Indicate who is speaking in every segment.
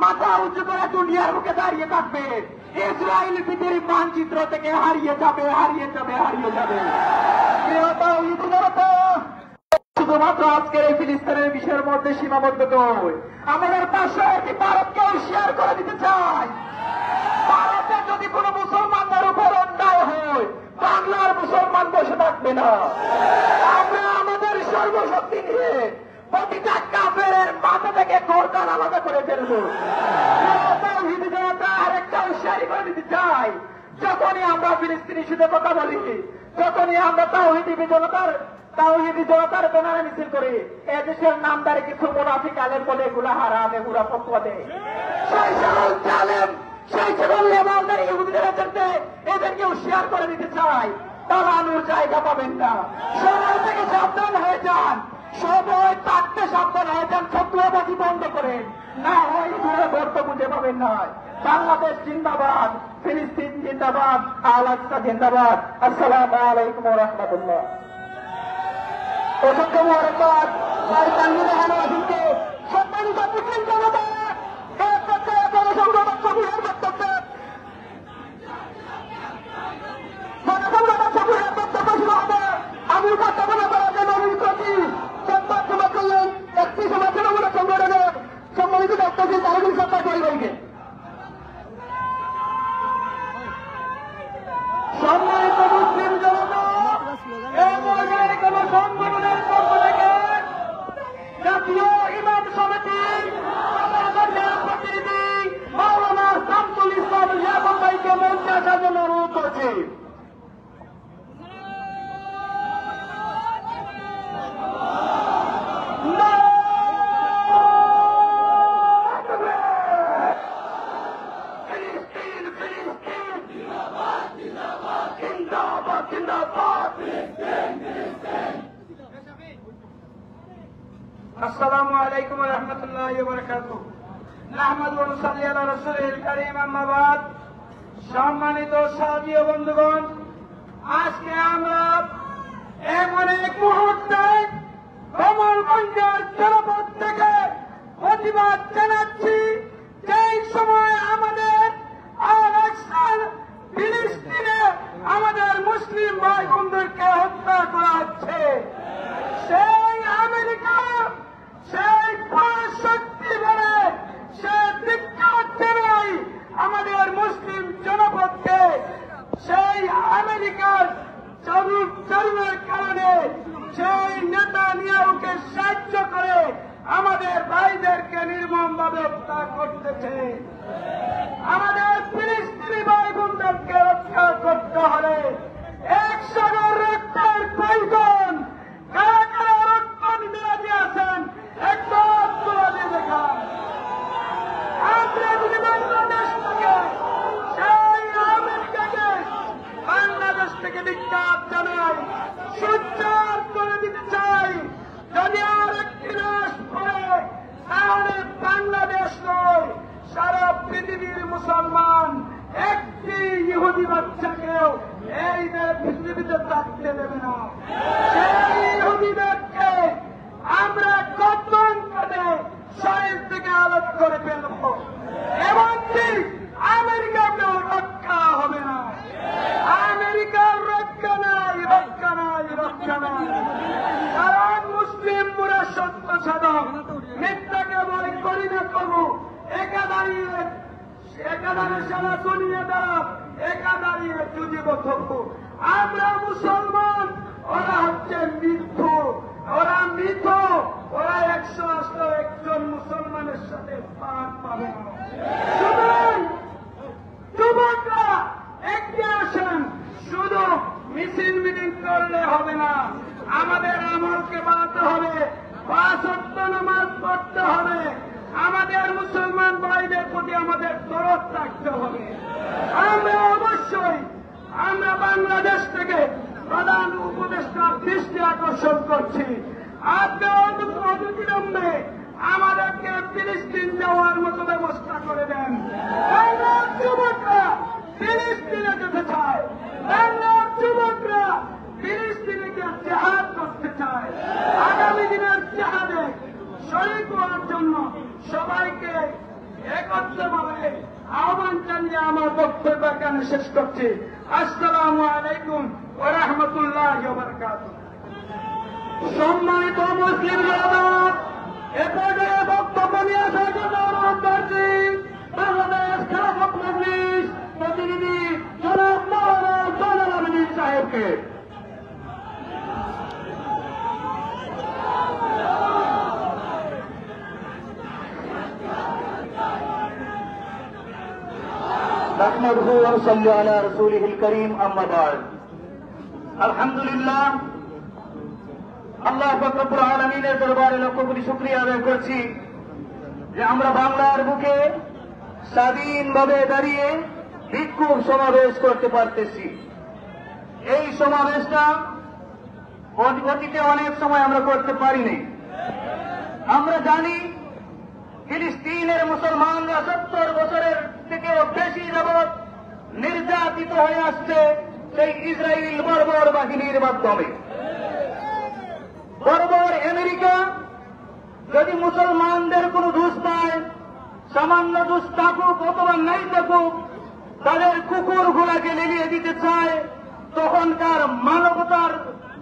Speaker 1: মাথা উঁচু করে দুনিয়ার মুখে দাঁড়িয়ে থাকবে। ইসরায়েল পৃথিবীর মানচিত্র থেকে হারিয়ে যাবে। শুধুমাত্র আজকের এই ফিলিস্তিনের বিষয়ের মধ্যে সীমাবদ্ধ নয়, আমাদের পাশাপাশি ভারতকেও শেয়ার করে দিতে চাই। ভারতে যদি কোনো মুসলমানদের উপর অন্যায় হয়, বাংলার মুসলমান বসে থাকবে না। আমরা আমাদের সর্বশক্তি নিয়ে প্রতিটা কাফেরের মাথা থেকে গর্দান আলাদা করে ফেলবো। আরেকটা হুঁশিয়ারি করে দিতে চাই, যখনই আমরা ফিলিস্তিনি ইস্যুতে কথা বলি, যখনই আমরা তাওহীদি জনতার ব্যানারে মিছিল করি, এদেশের নামদারি কিছু মুনাফিক আলেম বলে এগুলা হারাম, এগুলা পক্ষ দেয়, সেই সকল লেবানদারি ইহুদিদের এদেরকে হুঁশিয়ার করে দিতে চাই, দালানোর জায়গা পাবেন না। সময় থেকে সাবধান হয়ে যান, সময় থাকতে সাবধান হয়ে যান, শত্রুবাজি বন্ধ করেন, না হয় দূরে বর্ত বুঝে পাবেন না। বাংলাদেশ জিন্দাবাদ, ফিলিস্তিন জিন্দাবাদ, আল-আকসা জিন্দাবাদ। আসসালামু আলাইকুম ওয়া রাহমাতুল্লাহ। অসংখ্য মোবারকবাদ ভাই তানভীর হানাফিকে। সম্মানিত মুসলিম জনতা, গণসংযোগ কমিটির বক্তব্যে আমি উপস্থাপনা করার জন্য অনুরোধ করছি সংবাদ সভা করলেন একটি সমাজসেবামূলক সংগঠনের সম্মানিত ডক্টর তারুল সত্তা পরিবারকে। সম্মানিত মুসলিম জনতা, এই পর্যায়ে কোন সংগঠনের পক্ষ থেকে জাতীয় ইমাম সমিতির প্রতিনিধি মাওলানা শামসুল ইসলাম লিয়াকত ভাইকে মঞ্চে আসার জন্য অনুরোধ করছি। আসসালামু আলাইকুম ওয়া রাহমাতুল্লাহি ওয়া বারাকাতুহু। নাহমাদু ওয়া নুসাল্লি আলা রাসূলিল কারীম, আম্মা বাদ। সম্মানিত সাথী ও বন্ধুগণ, আজকে আমরা এমন এক মুহূর্তে কমলগঞ্জের জনপদ থেকে প্রতিবাদ জানাচ্ছি, যেই সময় আমাদের আল-আকসার ফিলিস্তিনে আমাদের মুসলিম ভাই বোনদেরকে হত্যা করা হচ্ছে। সেই আমেরিকা, সেই পরাশক্তি বলে সে ধিক্কার জানাই আমাদের মুসলিম জনপদকে। সেই আমেরিকার জরুরের কারণে সেই নেতানিয়াহুকে সাহায্য করে আমাদের ভাইদেরকে নির্মমভাবে হত্যা করতেছে। আমাদের ফিলিস্তিনি ভাই বোনদেরকে রক্ষা করতে হলে 100 রক্তের প্রয়োজন। কারা কারা রক্ত নিতে রাজি আছেন একটু তুলে দিয়ে দেখান। আমরা যদি বাংলাদেশ থেকে সেই আমেরিকাকে বাংলাদেশ থেকে ধিক্কার জানাই, সোচ্চার করে দিতে চাই। যদি আর একটি দেশ পড়ে, তাহলে বাংলাদেশ নয়, সারা পৃথিবীর মুসলমান একটি ইহুদি বাচ্চাকেও এই পৃথিবীতে থাকতে দেবে না। সেই ইহুদিদেরকে আমরা কতন করে শরীর থেকে আলাদা করে ফেলব, এমনকি আমেরিকাকেও রক্ষা হবে না। আমেরিকার রক্ষা নাই, রক্ষা নাই, রক্ষা নাই। কারণ মুসলিম পুরা সত্য সাধক, মিথ্যাকে বই করি না করবো, একা দাঁড়িয়ে সারা দুনিয়া দ্বারা একা দাঁড়িয়ে যুজিব থাকবো। আমরা মুসলমান, ওরা হচ্ছে মিথ্য, ওরা মৃত, ওরা 101 মুসলমানের সাথে পার পাবে না। সুতরাং যুবকরা এগিয়ে আসেন, শুধু মিছিল মিটিং করলে হবে না, আমাদের আমলকে বাড়াতে হবে, 5 ওয়াক্ত নামাজ পড়তে হবে, আমাদের মুসলমান ভাইদের প্রতি আমাদের দরদ রাখতে হবে। আমরা বাংলাদেশ থেকে প্রধান উপদেষ্টার দৃষ্টি আকর্ষণ করছি, আপনি অবিলম্বে আমাদেরকে ফিলিস্তিন যাওয়ার মতো ব্যবস্থা করে দেন। বাংলার যুবকরা ফিলিস্তিনে যেতে চায়, বাংলার যুবকরা ফিলিস্তিনে গিয়ে জিহাদ করতে চায়। আগামী দিনের জিহাদে শরীক হওয়ার জন্য সবাইকে বক্তব্য এখানে শেষ করছি। আসসালামু আলাইকুম ওয়া রাহমাতুল্লাহি ওয়া বারাকাতুহু। সম্মানিত মুসলিম জনতা, এ পর্যায়ে বক্তব্য নিয়ে আসার জন্য অনুরোধ করছি বাংলাদেশ খেলাফত মজলিস প্রতিনিধি জনাব মাওলানা জয়নুল আবেদীন সাহেবকে।
Speaker 2: نحمده ونصلي على رسوله الكريم أما بعد আলহামদুলিল্লাহ আল্লাহ পাক রব্বুল আলামিনের দরবারে লক্ষ কোটি শুকরিয়া আদায় করছি যে আমরা বাংলার বুকে স্বাধীনভাবে দাঁড়িয়ে বিক্ষোভ সমাবেশ করতে পারতেছি। এই সমাবেশটা অতীতে অনেক সময় আমরা করতে পারিনি। আমরা জানি ফিলিস্তিনের মুসলমানরা 70 বছরের থেকেও বেশি যাবৎ নির্যাতিত হয়ে আসছে সেই ইসরায়েল বর্বর বাহিনীর মাধ্যমে। বর্বর আমেরিকা যদি মুসলমানদের কোনো দোষ পায়, সামান্য দোষ থাকুক অথবা নাই থাকুক, তাদের কুকুর ঘোড়াকে লেলিয়ে দিতে চায়, তখনকার মানবতার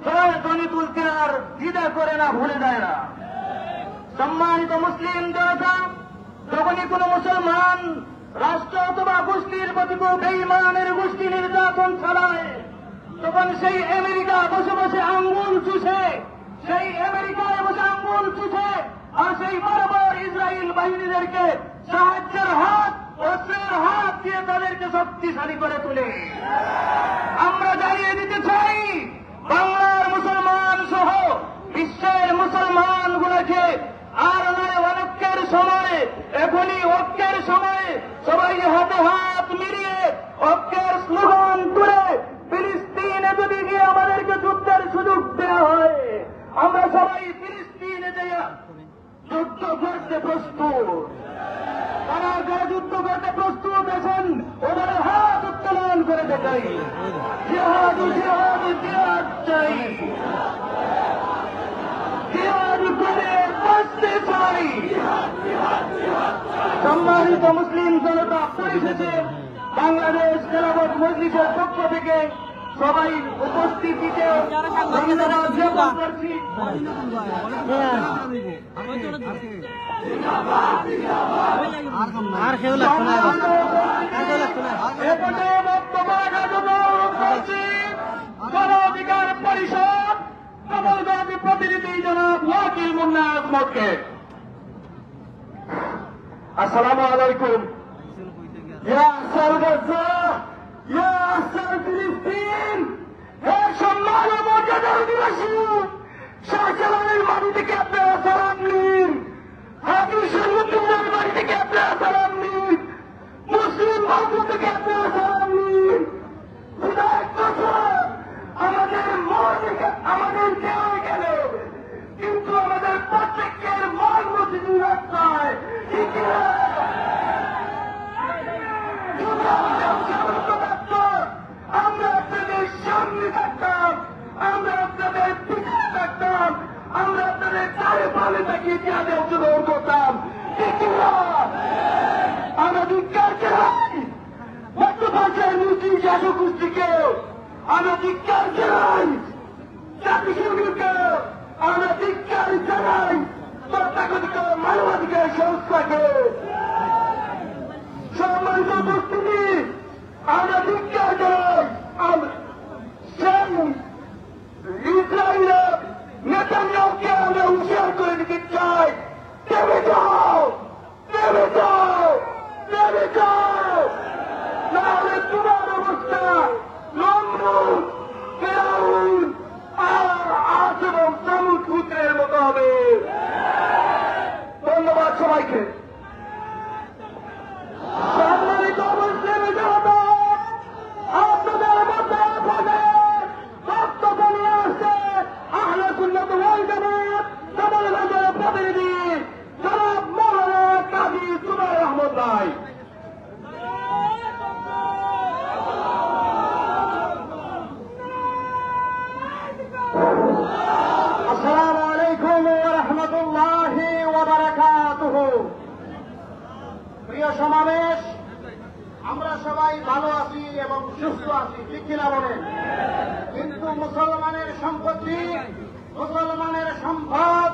Speaker 2: জয়ধ্বনি তুলতে আর দ্বিধা করে না, ভুলে যায় না। সম্মানিত মুসলিম জনতা, যখনই কোন মুসলমান রাষ্ট্র অথবা গোষ্ঠীর প্রতি বেঈমানের গোষ্ঠী নির্যাতন চালায়, তখন সেই আমেরিকা বসে বসে আঙ্গুল চুষে, সেই আমেরিকায় বসে আঙ্গুল চুষে আর সেই বর্বর ইসরায়েল বাহিনীদেরকে সাহায্যের হাত, অস্ত্রের হাত দিয়ে তাদেরকে শক্তিশালী করে তোলে। আমরা জানিয়ে দিতে চাই, বাংলার মুসলমান সহ বিশ্বের মুসলমানগুলোকে আর নয় অনৈক্যের সময়, এখনই ঐক্যের সময় সবাই হাতে হাত মিলিয়ে ঐক্যের স্লোগান তুলে ফিলিস্তিনে যদি গিয়ে আমাদেরকে যুদ্ধের সুযোগ দেওয়া হয়, আমরা সবাই ফিলিস্তিনে যাইয়া যুদ্ধ করতে প্রস্তুত। তারা যারা যুদ্ধ করতে প্রস্তুত আছেন ওদের হাত উত্তোলন করে দেখাই, জিহাদ জিহাদ জিহাদ চাই, জিহাদ করে বাঁচতে চাই। সম্মানিত মুসলিম জনতা, পরিশেষে বাংলাদেশ খেলাফত মজলিসের পক্ষ থেকে সবাই উপস্থিতিতে ধন্যবাদ জ্ঞাপন করছি। গণঅধিকার পরিষদ কমলগঞ্জ প্রতিনিধি জনাব ওয়াকিল মুন্না আজমতকে। আসসালামু আলাইকুম। ইয়া আহসান গাজা, ইয়া আহসান ফিলিস্তিন, হে সম্মানীয় মর্যাদার অধিবাসী, শাহজালালের মাটি থেকে আপনারা সালাম নিন, হাজির শরীফুদ্দিনের বাড়ি থেকে আপনারা সালাম নিন, মুসলিম বান্ধব থেকে আপনারা সালাম নিন। বিদায় বছর আমাদের আমাদের দেওয়া গেল, কিন্তু আমাদের প্রত্যেকের মন মসজিদের রাস্তায় আমরা আপনাদের সামনে থাকতাম, আমরা আপনাদের পিছিয়ে থাকতাম, আমরা আপনাদের চারে পালে তাকিয়ে চেয়ারে অংশগ্রহণ করতাম। আমরা ধিক্কার চাই মাতৃভাষার মুসলিম শাসক গোষ্ঠীকে, আমরা ধিক্কার চাই জাতিসংঘকে, আমরা ধিক্কার জানাই তথাকথিত মানবাধিকার সংস্থাকে। সম্মানিত উপস্থিতি, আমরা ধিক্কার জানাই ইসরায়েলের নেতানিয়াহুকে আমরা হুঁশিয়ার করে দিতে চাই, নেমে যাও, নেমে যাও, নেমে যাও, নাহলে তোমার অবস্থা নমরুদ, ফিরআউন আর আদ এবং সামুদ পুত্রের মতো হবে। ধন্যবাদ সবাইকে। সম্মানিত মুসলিম জনতা, আপনাদের মধ্যে বক্তব্য নিয়ে আসছে আহলে সুন্নাত ওয়াল জামাত কমলগঞ্জের প্রতিনিধি জনাব মাওলানা কাজী জুবায়ের আহমদ ভাই। আসসালামু আলাইকুম ওয়া রাহমাতুল্লাহি ওয়া বারাকাতুহু। প্রিয় সমাবেশ, আমরা সবাই ভালো আছি এবং সুস্থ আছি, ঠিক কিনা বলেন? কিন্তু মুসলমানের সম্পত্তি, মুসলমানের সম্পদ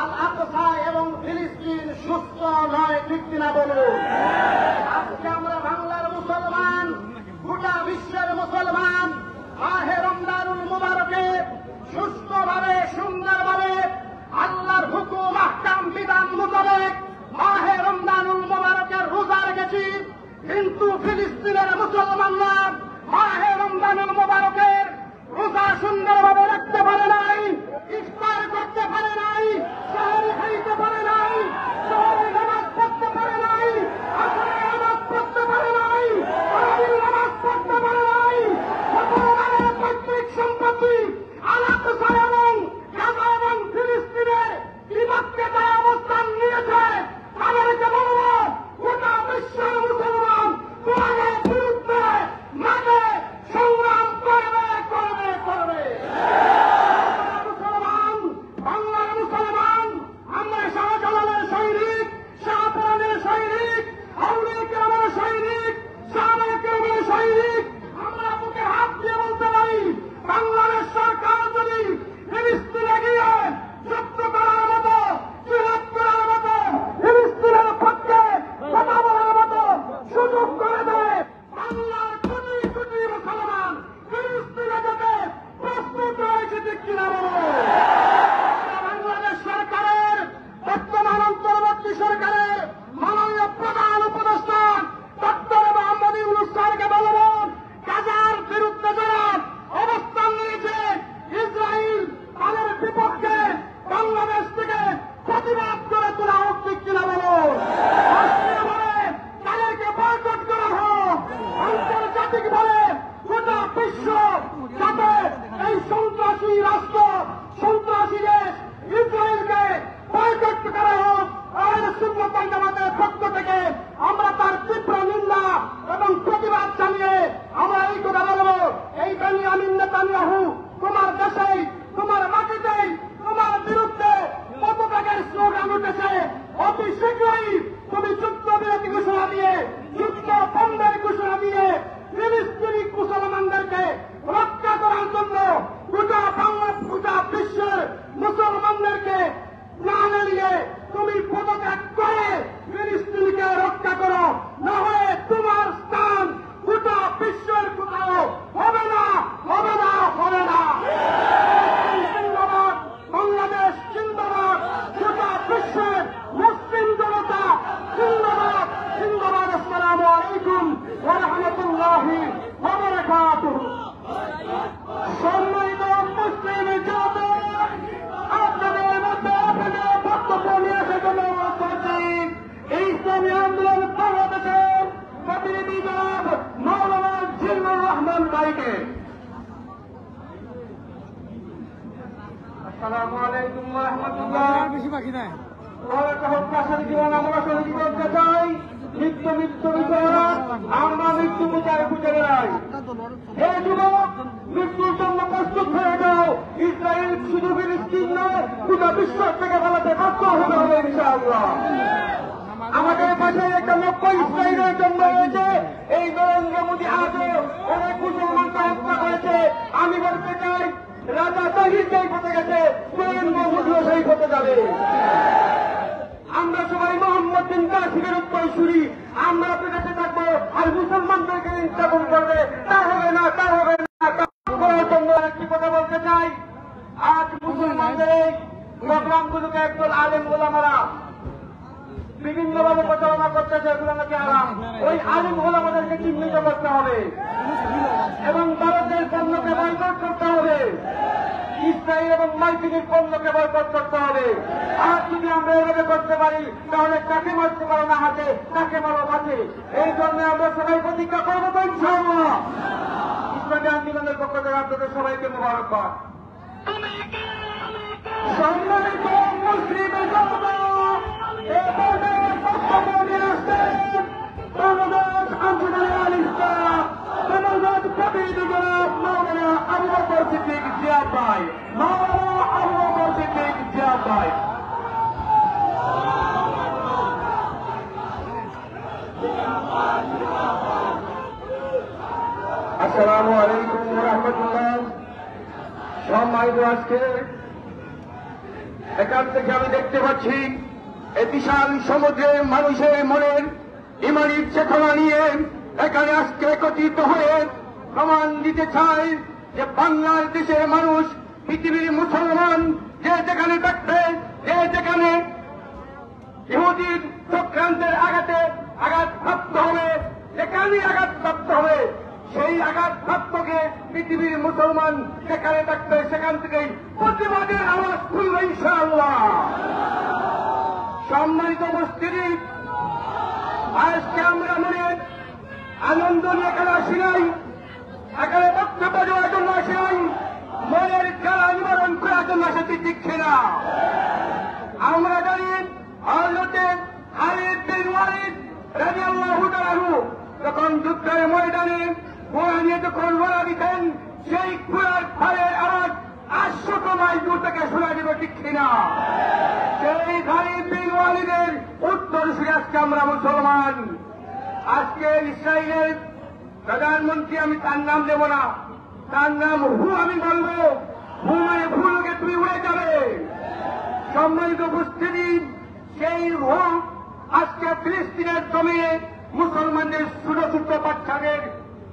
Speaker 2: আল আকসা এবং ফিলিস্তিন সুস্থ নয়, ঠিক কিনা বলুন? আজকে আমরা বাংলার মুসলমান, গোটা বিশ্বের মুসলমান মাহে রমজানুল মুবারকে সুস্থভাবে সুন্দরভাবে আল্লাহর হুকুম আহকাম বিধান মোতাবেক মাহে রমজানুল মুবারকের রোজা রেখেছি। কিন্তু ফিলিস্তিনের মুসলমানরা মাহে রমজানুল মুবারকের রোজা সুন্দরভাবে রাখতে পারে নাই, ইফতার করতে পারে নাই, শহরে খাইতে পারে নাই, শহরে নামাজ পড়তে পারে নাই, আসরে নামাজ পড়তে পারে নাই, তারাবির নামাজ পড়তে পারে নাই। মুসলমানের পৈতৃক সম্পত্তি আল আকসা এবং গাজা এবং ফিলিস্তিনের বিপক্ষে যারা অবস্থান নিয়েছে তাদেরকে বলব, গোটা বিশ্বের মুসলমান তোমাদের বিরুদ্ধে মাঠে সংগ্রাম করবে করবে করবে। মুসলমান, বাংলার মুসলমান, আমরা শাহজালালের সৈনিক, শাহপুরানের সৈনিক, আউলিয়া কেরামের সৈনিক, সাহাবায়ে কেরামের সৈনিক। আমরা বুকে হাত দিয়ে বলতে পারি, বাংলাদেশ সরকার যদি ফিলিস্তিনে গিয়ে যুদ্ধ করার মতো, জিহাদ করার মতো, ফিলিস্তিনের পক্ষে কথা বলার মতো সুযোগ করে দেয়, বাংলার কোটি কোটি মুসলমান ফিলিস্তিনে যেতে প্রস্তুত রয়েছে, ঠিক কিনা বলুন? বাংলাদেশ সরকারের বর্তমান অন্তর্বর্তী সরকারের মাননীয় প্রধান উপদেষ্টা ডক্টর মোহাম্মদ ইউনূস স্যারকে বলবেন, গাজার বিরুদ্ধে যারা অবস্থান নিয়েছে ইসরায়েল তাদের বিপক্ষে বাংলাদেশ থেকে প্রতিবাদ করে তোলা হোক, ঠিক কিনা বলুন? রাষ্ট্রীয়ভাবে তাদেরকে বয়কট করা হোক, আন্তর্জাতিকভাবে গোটা বিশ্ব যাতে এই সন্ত্রাসী রাষ্ট্র, সন্ত্রাসী দেশ ইসরায়েলকে বয়কট করা হোক। আহলে সুন্নাত ওয়াল জামাতের পক্ষ থেকে আমরা তার তীব্র নিন্দা এবং প্রতিবাদ জানিয়ে আমরা এই কথা বলব, এই বেনিয়ামিন নেতানিয়াহু তোমার দেশেই, তোমার মাটিতেই তোমার বিরুদ্ধে পদত্যাগের স্লোগান উঠেছে। অতি শীঘ্রই তুমি যুদ্ধবিরতি ঘোষণা দিয়ে, যুদ্ধ বন্ধের ঘোষণা দিয়ে ফিলিস্তিনি মুসলমানদেরকে রক্ষা করার জন্য গোটা বাংলা, গোটা বিশ্বের মুসলমানদেরকে না নিয়ে তুমি পদত্যাগ করে ফিলিস্তিনকে রক্ষা করো, না হলে তোমার স্থান গোটা বিশ্বের কোথাও হবে না, হবে না, হবে না। জিন্দাবাদ, বাংলাদেশ জিন্দাবাদ, গোটা বিশ্বের মুসলিম জনতা জিন্দাবাদ, জিন্দাবাদ। আসসালামু আলাইকুম ওয়া রাহমাতুল্লাহি ওয়া বারাকাতুহু। সম্মানিত মুসলিম জনতা, আপনাদের মধ্যে আপনাদের বক্তব্য নিয়ে আসার জন্য অনুরোধ করছি এই ইসলামী আন্দোলন বাংলাদেশের প্রতিনিধি জনাব মাওলানা জিল্লুর রহমান ভাইকে। আসসালামু আলাইকুম ওয়া রাহমাতুল্লাহ।
Speaker 3: বেশি বাকি নাই।
Speaker 2: প্রত্যাশার জীবন আমরা শহীদ করতে চাই, মৃত্যু মৃত্যু বিচার, আমরা মৃত্যু বিচারে খুঁজে বেড়াই। হে যুবক, মৃত্যুর জন্য প্রস্তুত হয়ে যাও। ইসরায়েল শুধু ফিলিস্তিন নয়, গোটা বিশ্ব থেকে ফেলাতে বাধ্য হতে হবে ইনশাআল্লাহ। আমাদের পাশে একটা 90 ইসরায়েলের জন্ম হয়েছে। এই নরেন্দ্র মোদী আজও অনেক মুসলমানকে হত্যা করেছে। আমি বলতে চাই, রাজা তাহির যেই পথে গেছে, নরেন্দ্র মোদীও সেই পথে যাবে। আমরা সবাই মোহাম্মদ বিন কাসিমের উত্তরসূরি, আমরা আপনার কাছে থাকবো। আর মুসলমানদেরকে নির্যাতন করবে, তা হবে না, তা হবে না। করার জন্য একটি কথা বলতে চাই, আজ মুসলমানদের এই প্রোগ্রামগুলোকে একদল আলেম ওলামারা বিভিন্নভাবে প্রচারণা করতেছে, এগুলো নাকি আরাম। ওই আলেম ওলামাদেরকে চিহ্নিত করতে হবে এবং ভারতের পণ্যকে বয়কট করতে হবে, ইসরায়েল এবং মার্কিনের পণ্যকে বয়কট করতে হবে। আর যদি আমরা এভাবে করতে পারি, তাহলে কাকে মারতে পারো না হাতে, কাকে মারো হাতে। এই জন্য আমরা সবাই প্রতিজ্ঞা করবো তো ইনশাআল্লাহ। ইসলামী আন্দোলনের পক্ষ থেকে আপনাদের সবাইকে মোবারকবাদ। সম্মানিত মুসলিম জনতা, এবারে বক্তব্য নিয়ে আসছেন বাংলাদেশ আঞ্চলিক আল ইসলাম, বাংলাদেশ প্রতিনিধি জনাব মাওলানা আবু বকর সিদ্দিক জিয়াদ ভাই। মাওলানা আবু বকর সিদ্দিক জিয়াদ ভাই।
Speaker 3: জিন্দাবাদ, জিন্দাবাদ।
Speaker 2: আজকে এখান থেকে আমি দেখতে পাচ্ছি এই বিশাল সমুদ্রের মানুষের মনের ইমানি চেতনা নিয়ে এখানে আজকে একত্রিত হয়ে প্রমাণ দিতে চায় যে বাংলাদেশের মানুষ পৃথিবীর মুসলমান যে যেখানে থাকবে, যে যেখানে ইহুদির চক্রান্তের আঘাতপ্রাপ্ত হবে, যেখানে আঘাতপ্রাপ্ত হবে, সেই আঘাতপ্রাপ্তকে পৃথিবীর মুসলমান যেখানে থাকবে সেখান থেকেই প্রতিবাদের আওয়াজ তুলবে ইনশাআল্লাহ। সম্মানিত উপস্থিতি, আজকে আমরা মনে আনন্দ নিয়ে এখানে আসি নাই, এখানে বক্তব্য দেওয়ার জন্য আসি নাই, মনের জ্বালা নিবারণ করার জন্য আসে দিচ্ছে না। আমরা জানি হযরতে খালিদ বিন ওয়ালিদ রাদিয়াল্লাহু তাআলা আনহু যখন যুদ্ধের ময়দানে ঘোড়া নিয়ে যখন রওনা দিতেন, সেই ঘোড়ার ফারের আওয়াজ 800 মাইল দূর থেকে শোনা যেত, ঠিক কিনা? সেই খালিদ বিন ওয়ালিদের উত্তরসূরি আজকে আমরা মুসলমান। আজকে ইসরায়েলের প্রধানমন্ত্রী, আমি তার নাম দেব না, তার নাম হু আমি বলবো, হু মানে ভুলকে তুমি উড়ে যাবে। সম্মানিত উপস্থিতি, সেই হু আজকে ফিলিস্তিনের জমিনে মুসলমানদের ছোট ছোট বাচ্চাদের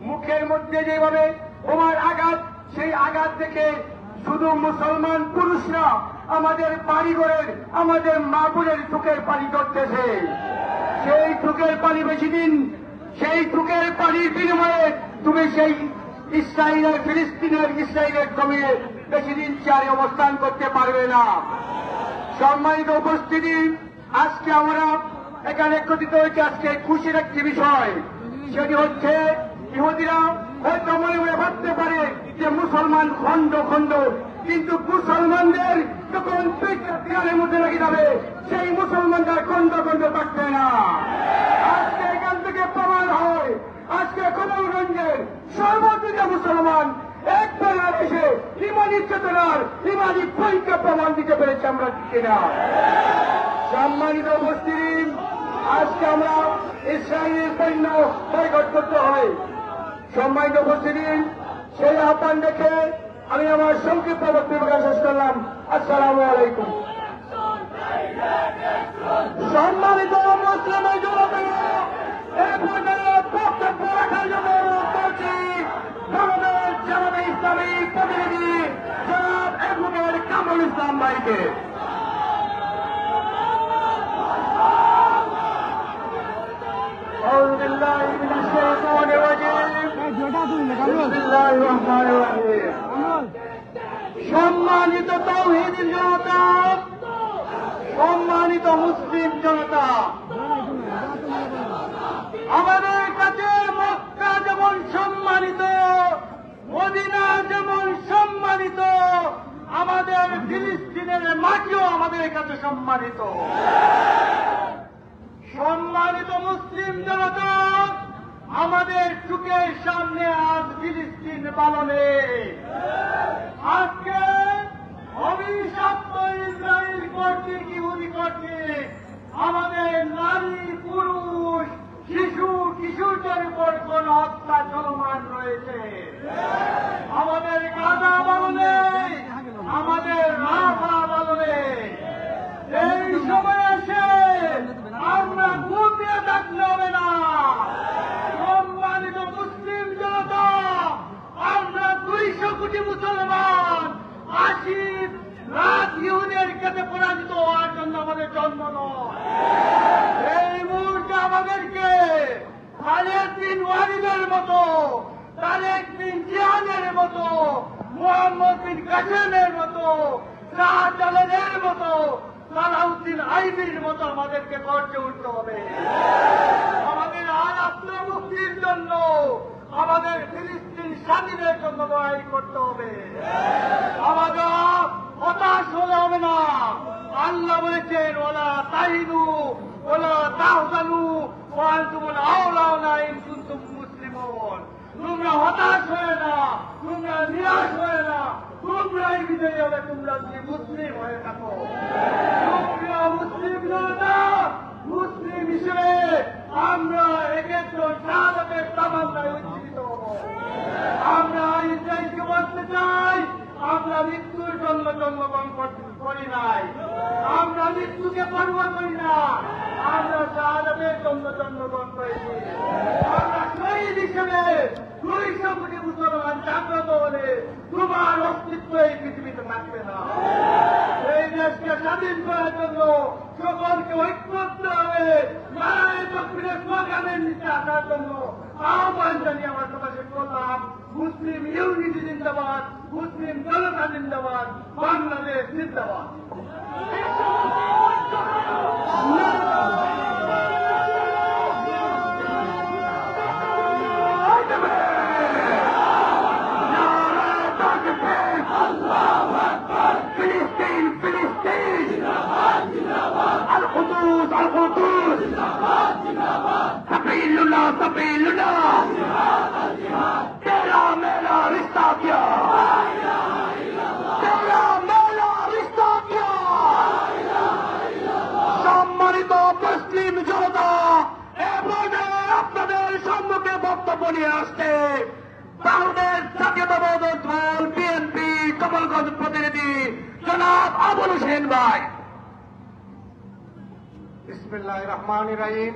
Speaker 2: মুখের মধ্যে যেভাবে বোমার আঘাত, সেই আঘাত দেখে শুধু মুসলমান পুরুষরা আমাদের বাড়িঘরের, আমাদের মা বোনের চোখের পানি ধরতেছে। সেই চোখের পানি বেশি দিন, সেই চোখের পানির বিনিময়ে তুমি সেই ইসরায়েলের জমিনে বেশি দিন চেয়ারে অবস্থান করতে পারবে না। সম্মানিত উপস্থিতি, আজকে আমরা এখানে একত্রিত হয়েছে, আজকে খুশির একটি বিষয়, সেটি হচ্ছে ইহুদিরা হয়তো মনে মনে ভাবতে পারে যে মুসলমান খণ্ড খণ্ড, কিন্তু মুসলমানদের যখন পিঠের মধ্যে লেগে যাবে সেই মুসলমানদের খণ্ড খণ্ড থাকবে না। আজকে এখান থেকে প্রমাণ হয়, আজকে কমলগঞ্জের সর্বদিকে মুসলমান এক বাংলাদেশে ইমানি চেতনার, ইমানি পরীক্ষা প্রমাণ দিতে পেরেছে আমরা, কিনা? সম্মানিত উপস্থিতি, আজকে আমরা ইসরায়েলের পণ্য বয়কট করতে হয়। সম্মানিত উপস্থিতি, সেই আহ্বান দেখে আমি আমার সংক্ষিপ্ত বক্তব্য শেষ করলাম। আসসালামু আলাইকুম। সম্মানিত মুসলিম যুবকেরা, এই পর্যায়ে বক্তব্য রাখার জন্য অনুরোধ করছি বাংলাদেশ জামাতে ইসলামী প্রতিনিধি জনাব অ্যাডভোকেট কামরুল ইসলাম ভাইকে। أعوذ بالله من الشيطان الرجيم بسم الله الرحمن الرحيم সম্মানিত তাওহীদের জনতা, সম্মানিত মুসলিম জনতা, আমাদের কাছে মক্কা যেমন সম্মানিত, মদিনা যেমন সম্মানিত, আমাদের ফিলিস্তিনের মাটিও আমাদের কাছে সম্মানিত। সম্মানিত মুসলিম জনতা, আমাদের চোখের সামনে আজ ফিলিস্তিন পালনে, আজকে অভিশপ্ত ইসরায়েল কর্তৃক, ইহুদি কর্তৃক আমাদের নারী, পুরুষ, শিশু, কিশোরদের উপর কোন হত্যা চলমান রয়েছে। আমাদের গাজা পালনে, আমাদের রাফা পালনে, এই সময় এসে আমরা ঘুমিয়ে থাকলে হবে না। সম্মানিত মুসলিম জনতা, আমরা 200 কোটি মুসলমান 80 লাখ ইহুদের কাছে পরাজিত হওয়ার জন্য আমাদের জন্ম নয়। এই মুহূর্তে আমাদেরকে খালিদ বিন ওয়ালিদের মতো, তারেক বিন জিয়াদের মতো, মোহাম্মদ বিন কাসেমের মতো, শাহজালালের মতো, সালাউদ্দিন আইবির মতো আমাদেরকে গর্জে উঠতে হবে। আমাদের আর আপনার মুক্তির জন্য, আমাদের ফিলিস্তিন স্বাধীনের জন্য লড়াই করতে হবে। আমাদের হতাশ হলে হবে না। আল্লাহ বলেছেন, ওলা তাহিনু ওলা তাহজানু ওয়া আনতুমুল আউলাউনা ইন কুনতুম মুসলিমুন। তোমরা হতাশ হয়ে না, তোমরা নিরাশ হয়ে না, তোমরাই বিজয়ী হবে, তোমরা যদি মুসলিম হয়ে থাকো। তোমরা মুসলিম জনতা, মুসলিম হিসেবে আমরা একের শাহাদাতের তামান্নায় উজ্জীবিত হব। আমরা ইসরায়েলকে বলতে চাই, আমরা মৃত্যুর জন্য পরোয়া করি না। আমরা শাহাদাতের জন্য জন্মগ্রহণ করেছি। আমরা শহীদ হিসেবে 200 কোটি মুসলমান জাগ্রত হলে তোমার অস্তিত্ব এই পৃথিবীতে থাকবে না। এই দেশকে স্বাধীন করার জন্য সকলকে ঐক্যবদ্ধ হবে, লড়াই দক্ষিণের স্লোগানের নিচে আসার জন্য আহ্বান জানিয়ে আমার সভা শেষ করলাম। মুসলিম ইউনিটি জিন্দাবাদ, মুসলিম জনতা জিন্দাবাদ, বাংলাদেশ জিন্দাবাদ।
Speaker 1: القدوس القدوس سبيل الله سبيل الله تیرا میرا رشتہ کیا تیرا میرا رشتہ کیا সম্মানিত মুসলিম জনতা এবারে আপনাদের সম্মুখে বক্তব্য নিয়ে আসছে বাংলাদেশ জাতীয়তাবাদী দল বিএনপি কমলগঞ্জ প্রতিনিধি জনাব আবুল হোসেন ভাই।
Speaker 2: বিসমিল্লাহির রহমানির রহিম।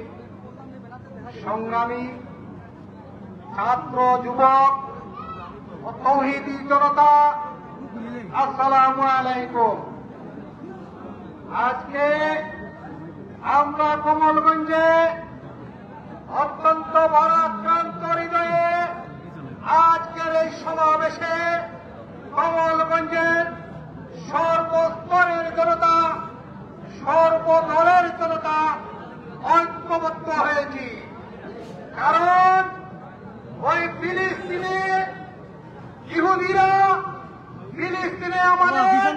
Speaker 2: সংগ্রামী ছাত্র যুবক ও তৌহিদি জনতা, আসসালামু আলাইকুম। আজকে আমরা কমলগঞ্জে অত্যন্ত ভারাক্রান্ত হৃদয়ে আজকের এই সমাবেশে কমলগঞ্জের সর্বস্তরের জনতা, সর্বদলের জনতা ঐক্যবদ্ধ হয়েছি। কারণ ওই ফিলিস্তিনে ইহুদিরা ফিলিস্তিনে আমাদের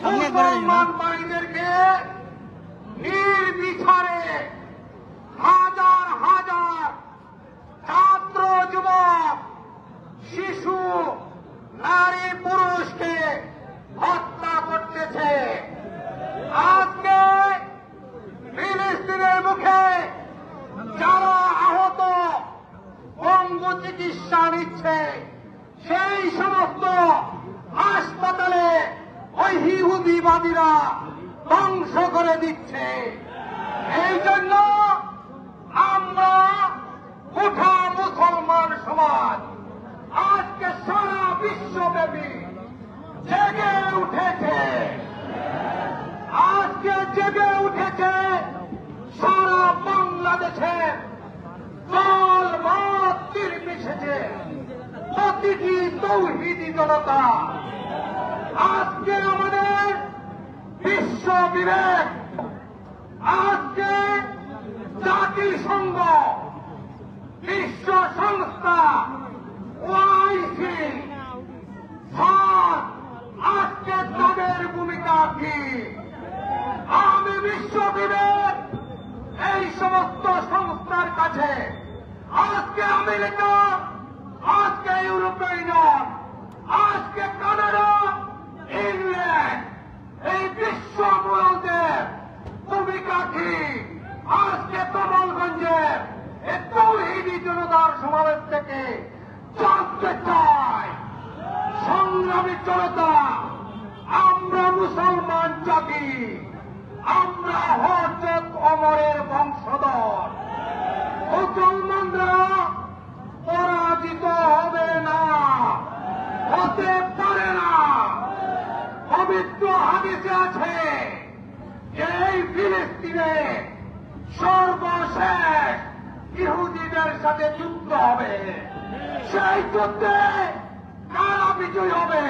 Speaker 2: মুসলমান ভাইদেরকে নির্বিচারে হাজার হাজার ছাত্র যুবক শিশু নারী পুরুষকে হত্যা করতেছে। আজকে ফিলিস্তিনের মুখে যারা আহত পঙ্গু চিকিৎসা নিচ্ছে সেই সমস্ত হাসপাতালে ওই ইহুদিবাদীরা ধ্বংস করে দিচ্ছে। এই জন্য আমরা গোটা মুসলমান সমাজ আজকে সারা বিশ্বব্যাপী জেগে উঠেছে। আজকে জেগে উঠেছে সারা বাংলাদেশের দল মত নির্বিশেষে প্রতিটি তৌহিদি জনতা। আজকে আমাদের বিশ্ব বিবেক, আজকে জাতিসংঘ, বিশ্ব সংস্থা, ওআইসি, আজকে তাদের ভূমিকা কি? আমি বিশ্ব বিবেক এই সমস্ত সংস্থার কাছে আজকে আমেরিকা, আজকে ইউরোপীয় ইউনিয়ন, আজকে কানাডা, ইংল্যান্ড, এই বিশ্ব মূলদের ভূমিকা কি? আজকে কমলগঞ্জের এই তৌহিদি জনতার সমাবেশ থেকে জানতে চাই। সংগ্রামী জনতা, আমরা মুসলমান জাতি, আমরা হযরত ওমরের বংশধর। মুসলমানরা পরাজিত হবে না, হতে পারে না। পবিত্র হাদিসে আছে যে এই ফিলিস্তিনে সর্বশেষ ইহুদিদের সাথে যুদ্ধ হবে। সেই যুদ্ধে কারা বিজয়ী হবে?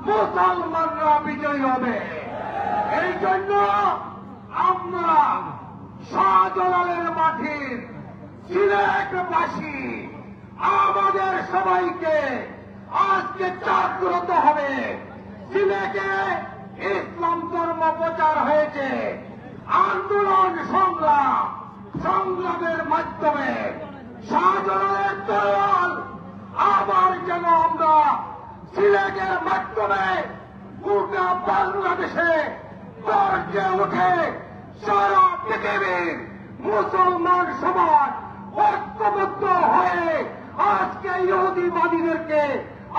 Speaker 2: মুসলমানরা বিজয়ী হবে। এই জন্য আমরা শাহজালালের মাটির সিলেটবাসী আমাদের সবাইকে আজকে জাগ্রত হবে। সিলেটে ইসলাম ধর্ম প্রচার হয়েছে, আন্দোলন সংগ্রামের মাধ্যমে শাহজালালের দয়াল আবার যেন আমরা সিলেটের মাধ্যমে গোটা বাংলাদেশে গর্জে উঠে সারা পৃথিবীর মুসলমান সমাজ ঐক্যবদ্ধ হয়ে আজকে ইহুদিবাদীদেরকে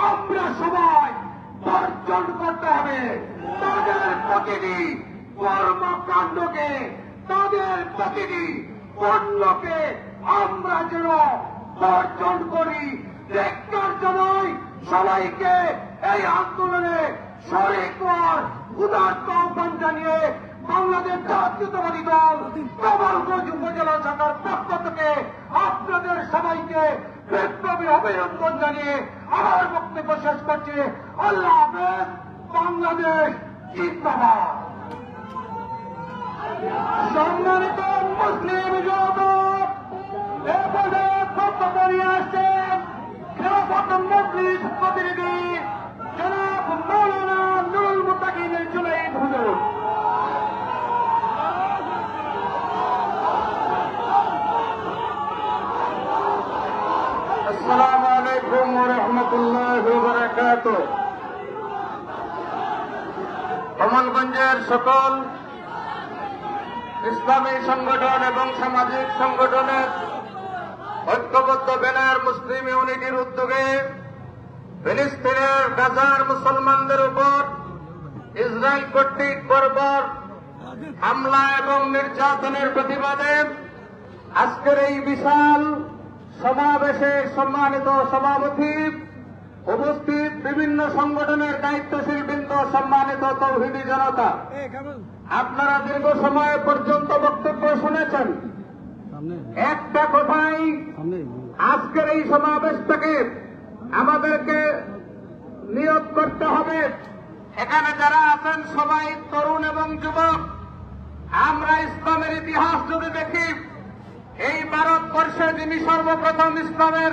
Speaker 2: আমরা সবাই বর্জন করতে হবে। তাদের প্রতিটি কর্মকাণ্ডকে, তাদের প্রতিটি পণ্যকে আমরা যেন বর্জন করি। ধিক্কার জানাই সবাইকে এই আন্দোলনে শরিক হওয়ার উদাত্ত আহ্বান জানিয়ে বাংলাদেশ জাতীয়তাবাদী দল কমলগঞ্জ উপজেলা শাখার পক্ষ থেকে আপনাদের সবাইকে বিপ্লবী অভিনন্দন জানিয়ে আমার বক্তব্য শেষ করছি। আল্লাহ হাফেজ। বাংলাদেশ জিন্দাবাদ। সম্মানিত মুসলিম জগৎ, এ পর্যায়ে বক্তব্য নিয়ে আসছেন খেলাফত মজলিস প্রতিনিধি জনাব মৌলানা নুরুল মুত্তাকিন জুনাইদ হুজুর। আসসালামু আলাইকুম ওয়া রাহমাতুল্লাহি ওয়া বারাকাতুহু। কমলগঞ্জের সকল ইসলামী সংগঠন এবং সামাজিক সংগঠনের ঐক্যবদ্ধ ব্যানার মুসলিম ইউনিটির উদ্যোগে ফিলিস্তিনের গাজার মুসলমানদের উপর ইসরায়েল কর্তৃক বর্বর হামলা এবং নির্যাতনের প্রতিবাদে আজকের এই বিশাল সমাবেশে সম্মানিত সভাপতি, উপস্থিত বিভিন্ন সংগঠনের দায়িত্বশীল বৃন্দ, সম্মানিত তৌহিদি জনতা, আপনারা দীর্ঘ সময় পর্যন্ত বক্তব্য শুনেছেন। একটা কথাই আজকের এই সমাবেশ থেকে আমাদেরকে নিয়োগ করতে হবে। এখানে যারা আছেন সবাই তরুণ এবং যুবক। আমরা ইসলামের ইতিহাস যদি দেখি, এই ভারতবর্ষে যিনি সর্বপ্রথম ইসলামের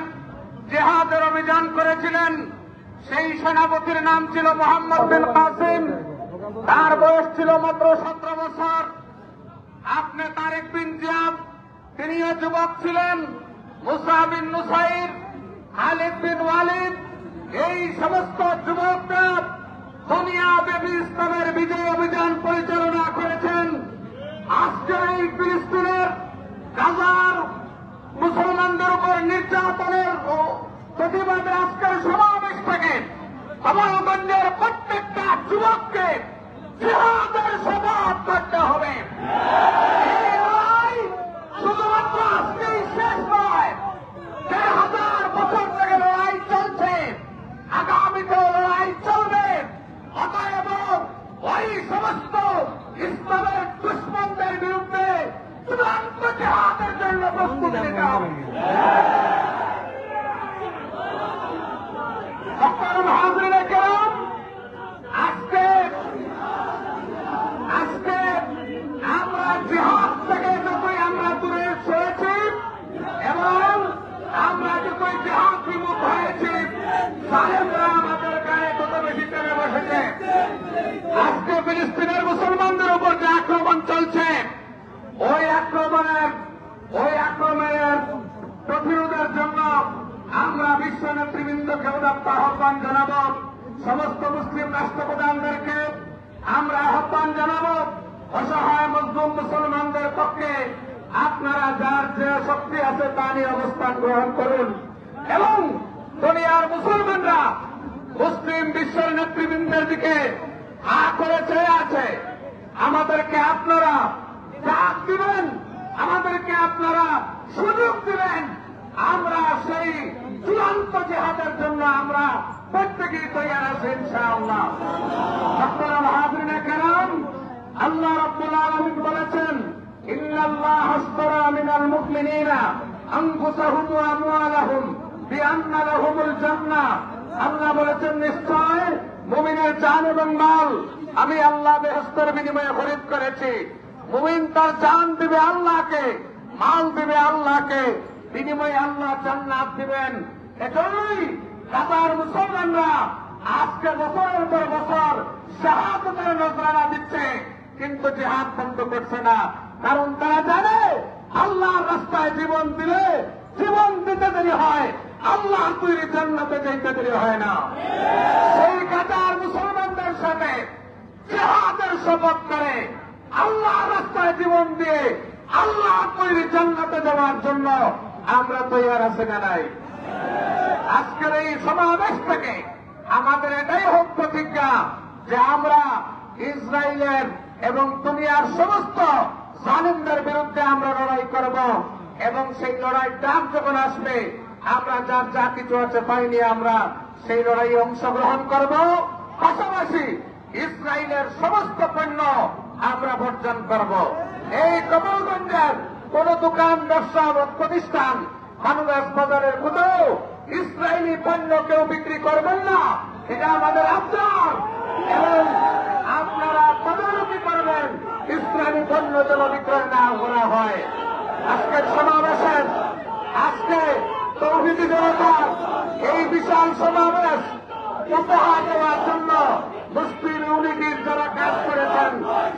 Speaker 2: জিহাদের অভিযান করেছিলেন, সেই সেনাপতির নাম ছিল মোহাম্মদ বিন কাসিম। তার বয়স ছিল মাত্র 17 বছর। আপনি তারেক বিন জিয়াদ, তিনিও যুবক ছিলেন। মুসা বিন নুসাইর, খালিদ বিন ওয়ালিদ, এই সমস্ত যুবকরা দুনিয়াব্যাপী ইসলামের বিজয় অভিযান পরিচালনা করেছেন। আজকে এই ফিলিস্তিনের গাজার মুসলমানদের উপর নির্যাতনের প্রতিবাদে আজকের সমাবেশ থেকে কমলগঞ্জের প্রত্যেকটা যুবককে জিহাদের শপথ করতে হবে। এই লড়াই শুধুমাত্র আজকেই শেষ নয়, 1000 বছর থেকে লড়াই চলছে, আগামীতেও লড়াই চলবে। অতএব ওই সমস্ত ইসলামের দুশ্মনদের বিরুদ্ধে চূড়ান্ত জিহাদের জন্য প্রস্তুতি নিতে হবে। আজকে আমরা জিহাদ থেকে যতই আমরা দূরে সরেছি এবং আমরা যতই জিহাদ বিমুখ হয়েছি, সাহেবরা আমাদের গায়ে তত বেশি টেনে বসেছে। আজকে ফিলিস্তিনের মুসলমানদের উপর যে আক্রমণ চলছে, ওই আক্রমণের প্রতিরোধের জন্য আমরা বিশ্ব নেতৃবৃন্দকে উদাত্ত আহ্বান জানাব। সমস্ত মুসলিম রাষ্ট্রপ্রধানদেরকে আমরা আহ্বান জানাব, অসহায় মজলুম মুসলমানদের পক্ষে আপনারা যার যে শক্তি আছে তা নিয়ে অবস্থান গ্রহণ করুন এবং দুনিয়ার মুসলমানরা মুসলিম বিশ্বের নেতৃবৃন্দের দিকে হা করে চেয়ে আছে। আমাদেরকে আপনারা ডাক দিবেন, আমাদেরকে আপনারা সুযোগ দিবেন। আমরা সেই চূড়ান্ত জিহাদের জন্য আমরা প্রত্যেকেই তৈরি আছি ইনশাআল্লাহ। আপনারা হাজিরিনে কেরাম, আল্লাহ রাব্বুল আলামিন বলেছেন, ইন্নাল্লাহ আশতারা মিনাল মুমিনিনা আনফুসাহুম ওয়া আমওয়ালাহুম বিআন্না লাহুমুল জান্নাহ। আল্লাহ বলেছেন, নিশ্চয় মুমিনের জান এবং মাল আমি আল্লাহ বেহেশতের বিনিময়ে খরিদ করেছি। মুমিন তার জান দিবে আল্লাহকে, মাল দিবে আল্লাহকে, বিনিময়ে আল্লাহ জান্নাত দিবেন। এজন্যই গাজার মুসলমানরা আজকে বছরের পর বছর শাহাদাতের নজরানা দিচ্ছে, কিন্তু জিহাদ বন্ধ করছে না। কারণ তারা জানে আল্লাহর রাস্তায় জীবন দিলে জীবন দিতে দেরি হয়, আল্লাহ তৈরি জান্নাতে যেতে দেরি হয় না। সেই গাজার মুসলমানদের সাথে জিহাদের শপথ করে আল্লাহর রাস্তায় জীবন দিয়ে আল্লাহ তৈরি জান্নাতে যাওয়ার জন্য আমরা তৈরি আছি না নাই? আজকের এই সমাবেশ থেকে আমাদের এটাই হোক প্রতিজ্ঞা যে আমরা ইসরায়েলের এবং দুনিয়ার সমস্ত জালিমদের বিরুদ্ধে আমরা লড়াই করব এবং সেই লড়াইয়ের ডাক যখন আসবে আমরা যার যা কিছু আছে পাইনি আমরা সেই লড়াইয়ে অংশগ্রহণ করব। পাশাপাশি ইসরায়েলের সমস্ত পণ্য আমরা বর্জন করব। এই কমলগঞ্জের কোন দোকান ব্যবসা প্রতিষ্ঠান মানুষ বাজারের কোথাও ইসরায়েলি পণ্য কেউ বিক্রি করবেন না, এটা আমাদের আবদার। এবং আপনারা তদারকি করবেন ইসরায়েলি পণ্য যেন বিক্রয় না করা হয়। আজকের সমাবেশের আজকে তৌহিদি জনতার এই বিশাল সমাবেশ উপহার দেওয়ার জন্য মুসলিম ইউনিটির যারা কাজ করেছেন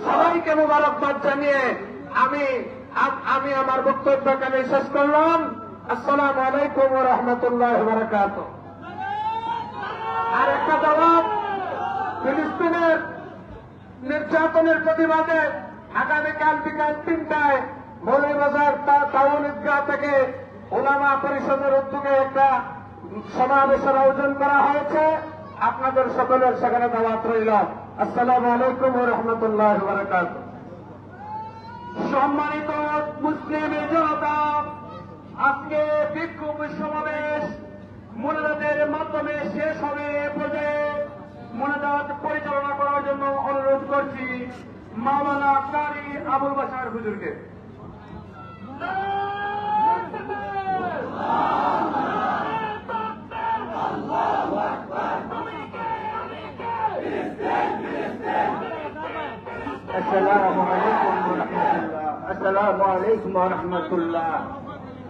Speaker 2: সবাইকে মোবারকবাদ জানিয়ে আমি আমার বক্তব্যকে শেষ করলাম। আসসালামু আলাইকুম ওয়া রাহমাতুল্লাহি ওয়া বারাকাতুহু। আর একটা জবাব, ফিলিস্তিনের নির্যাতনের প্রতিবাদে আগামীকাল বিকাল 3টায় মৌলভীবাজার টাউন ঈদগাহ থেকে উলামা পরিষদের উদ্যোগে একটা সমাবেশের আয়োজন করা হয়েছে। আপনাদের সকলের সেখানে দাওয়াত রইল। আসসালামু আলাইকুম ওয়া রাহমাতুল্লাহি ওয়া বারাকাতুহু। সম্মানিত মুসলিম জনতা, আজকে বিক্ষোভ সমাবেশ মোনাজাতের মাধ্যমে শেষ হবে পর্যায়ে মোনাজাত পরিচালনা করার জন্য অনুরোধ করছি মাওলানা কারি আবুল বাশার হুজুরকে।
Speaker 3: السلام عليكم ورحمة الله. السلام عليكم ورحمة الله.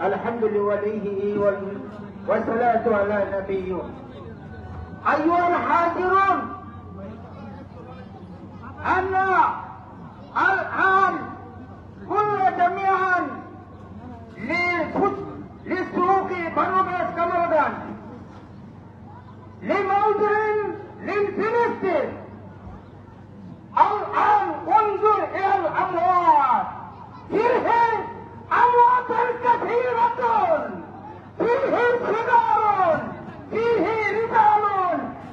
Speaker 3: الحمد لوليه والصلاة على نبيه. أيها الحاضرون، أنا الآن كل جميعا لسوق بنوبس كمردان لموضع للفلسطين. الآن انظر إلى الأموات، فيه أموات كثيرة، فيه صغار، فيه رجال،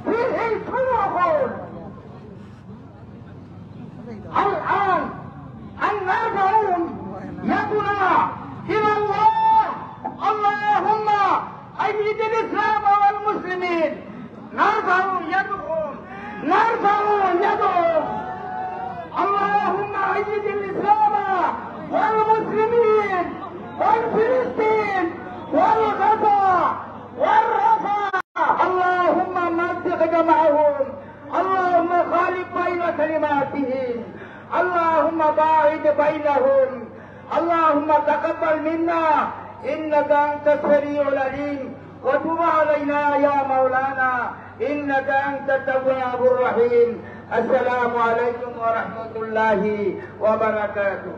Speaker 3: فيه شيوخ. الآن أن ندعو يدنا إلى الله. اللهم أيد الإسلام والمسلمين. نرفع يدهم، نرفع يدهم. اللهم أيد الإسلام والمسلمين والفلسطين والغزة والرفع. اللهم مزق جمعهم، اللهم خالف بين كلماتهم، اللهم باعد بينهم. اللهم تقبل منا إنك أنت السميع العليم، وتب علينا يا مولانا إنك أنت التواب الرحيم. السلام عليكم ورحمة الله وبركاته.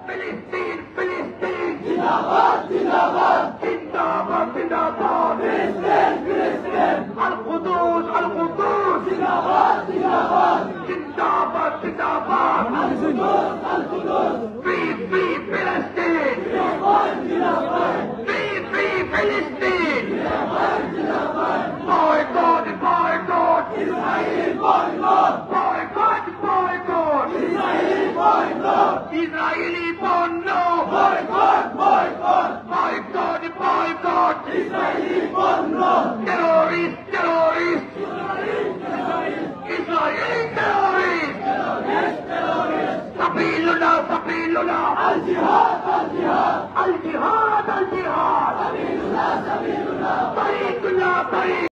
Speaker 2: ফিলিস্তিন ফিলিস্তিন জিন্দাবাদ জিন্দাবাদ জিন্দাবাদ জিন্দাবাদ ফিলিস্তিন ফিলিস্তিন আল কুদুস জিন্দাবাদ জিন্দাবাদ জিন্দাবাদ জিন্দাবাদ আল কুদুস ফ্রি ফ্রি ফিলিস্তিন জিন্দাবাদ জিন্দাবাদ ফ্রি ফ্রি ফিলিস্তিন জিন্দাবাদ জিন্দাবাদ boycott boycott Israel boycott boycott boycott Israel boycott Israeli পণ্য boycott boycott boycott boycott Israeli পণ্য টেররিস্ট টেররিস্ট ইসরায়েলি টেররিস্ট সাবিলুল্লাহ সাবিলুল্লাহ আল জিহাদ আল জিহাদ আল জিহাদ আল জিহাদ সাবিলুল্লাহ সাবিলুল্লাহ তরিকুল্লাহ তরিক